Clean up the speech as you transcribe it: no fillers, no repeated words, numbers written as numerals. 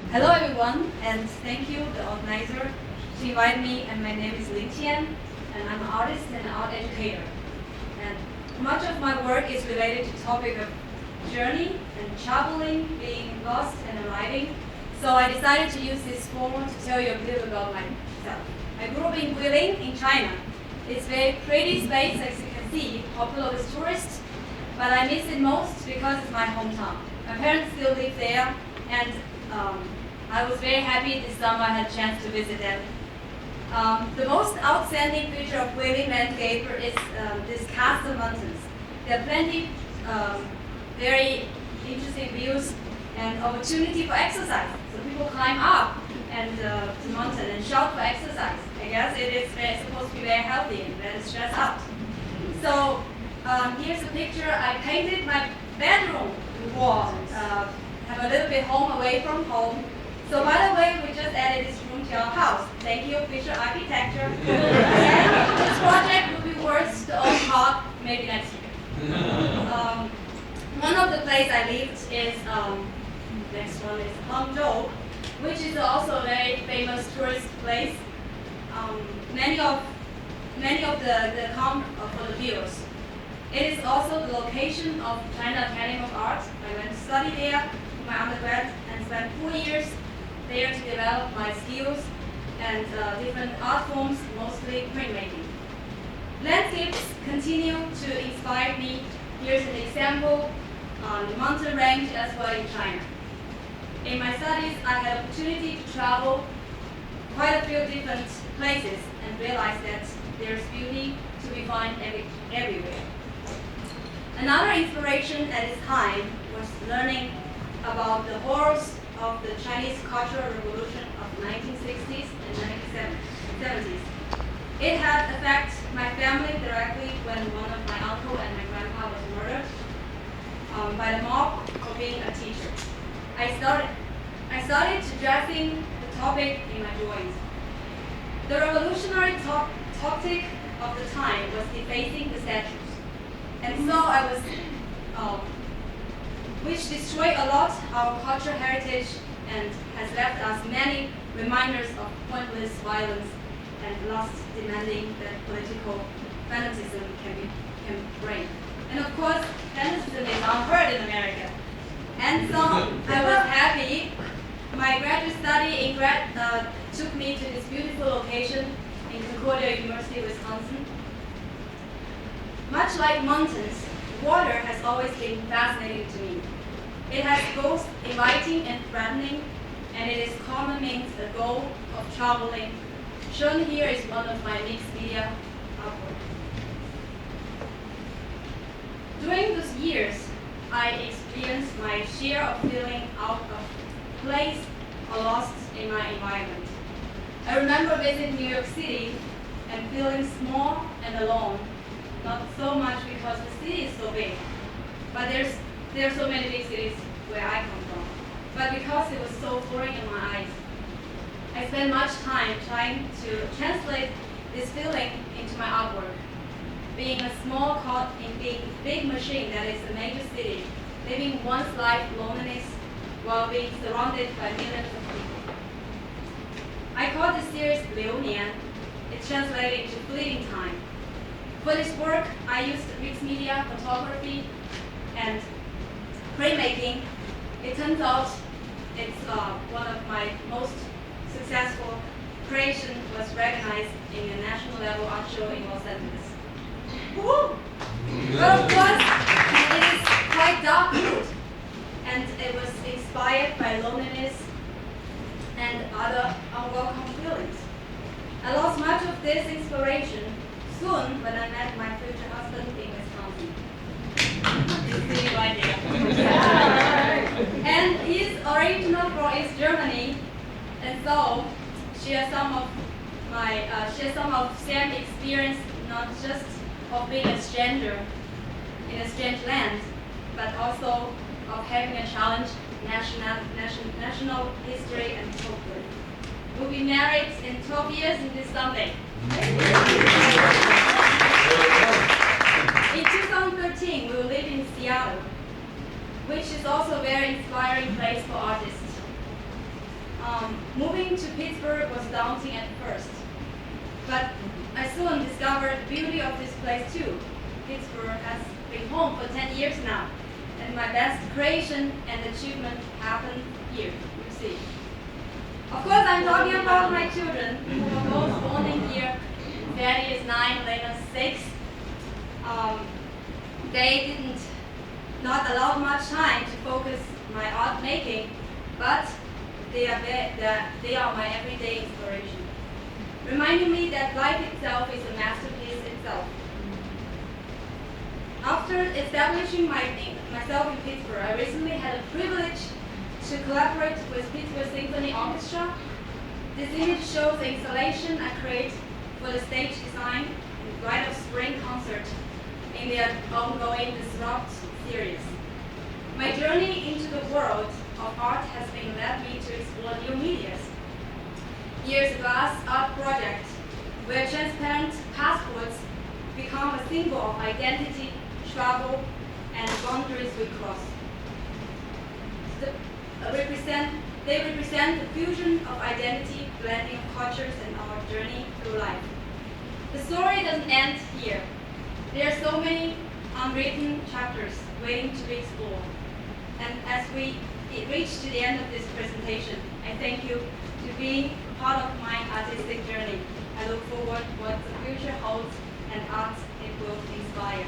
Hello everyone, and thank you, the organizer, to invite me. And my name is Qian, and I'm an artist and an art educator. And much of my work is related to the topic of journey and traveling, being lost and arriving. So I decided to use this forum to tell you a bit about myself. I grew up in Guilin in China. It's a very pretty space, as you can see, popular with tourists, but I miss it most because it's my hometown. My parents still live there, and I was very happy this summer I had a chance to visit them. The most outstanding feature of Guilin landscape is these castle mountains. There are plenty very interesting views and opportunity for exercise. So people climb up and the mountain and shout for exercise. I guess it is supposed to be very healthy and very stress out. So here's a picture. I painted my bedroom wall. Have a little bit home away from home. So by the way, we just added this room to our house. Thank you, Fisher Architecture. And this project will be worth the old talk maybe next year. One of the places I lived is, next one is Hangzhou, which is also a very famous tourist place. Many of the come for the views. It is also the location of China Academy of Arts. I went to study there, my undergrad, and spent 4 years there to develop my skills and different art forms, mostly printmaking. Landscapes continue to inspire me. Here's an example on the mountain range as well in China. In my studies, I had opportunity to travel quite a few different places and realized that there's beauty to be found everywhere. Another inspiration at this time was learning about the horrors of the Chinese Cultural Revolution of 1960s and 1970s. It had affected my family directly when one of my uncle and my grandpa was murdered by the mob for being a teacher. I started addressing the topic in my drawings. The revolutionary tactic of the time was defacing the statues. And so I was which destroyed a lot our cultural heritage and has left us many reminders of pointless violence and lust demanding that political fanaticism can bring. And of course, fanaticism is unheard in America. And so I was happy. My graduate study took me to this beautiful location in Concordia University, Wisconsin. Much like mountains, water has always been fascinating to me. It has both inviting and threatening, and it is common means the goal of traveling. Shown here is one of my mixed media artwork. During those years, I experienced my share of feeling out of place or lost in my environment. I remember visiting New York City and feeling small and alone. Not so much because the city is so big, but there are so many big cities where I come from, but because it was so foreign in my eyes. I spent much time trying to translate this feeling into my artwork. Being a small cog in a big machine that is a major city, living one's life loneliness while being surrounded by millions of people. I call this series Liu Nian. It's translated into fleeting time. For this work, I used mixed media photography and printmaking. It turns out it's one of my most successful creation was recognized in a national level art show in Los Angeles. Woo! But of course, it is quite dark mood, and it was inspired by loneliness and other unwelcome feelings. I lost much of this inspiration soon when I met my future husband in Wisconsin. He's sitting right there. And he's original from East Germany, and so she has some of same experience, not just of being a stranger in a strange land, but also of having a challenge national history and culture. We'll be married in 12 years in this Sunday. In 2013, we will live in Seattle, which is also a very inspiring place for artists. Moving to Pittsburgh was daunting at first, but I soon discovered the beauty of this place too. Pittsburgh has been home for 10 years now, and my best creation and achievement happened here, you see. Of course, I'm talking about my children, who were both born in here. Daddy is 9, Lena's 6. They didn't not allow much time to focus my art making, but they are my everyday inspiration, reminding me that life itself is a masterpiece itself. After establishing myself in Pittsburgh, I recently had a privilege to collaborate with Pittsburgh Symphony Orchestra. This image shows the installation I create for the stage design in Rite of Spring concert in their ongoing Disrupt series. My journey into the world of art has been led me to explore new medias. Here's a glass art project where transparent passports become a symbol of identity, travel, and boundaries we cross. They represent the fusion of identity, blending of cultures, and our journey through life. The story doesn't end here. There are so many unwritten chapters waiting to be explored. And as we reach to the end of this presentation, I thank you for being part of my artistic journey. I look forward to what the future holds and art it will inspire.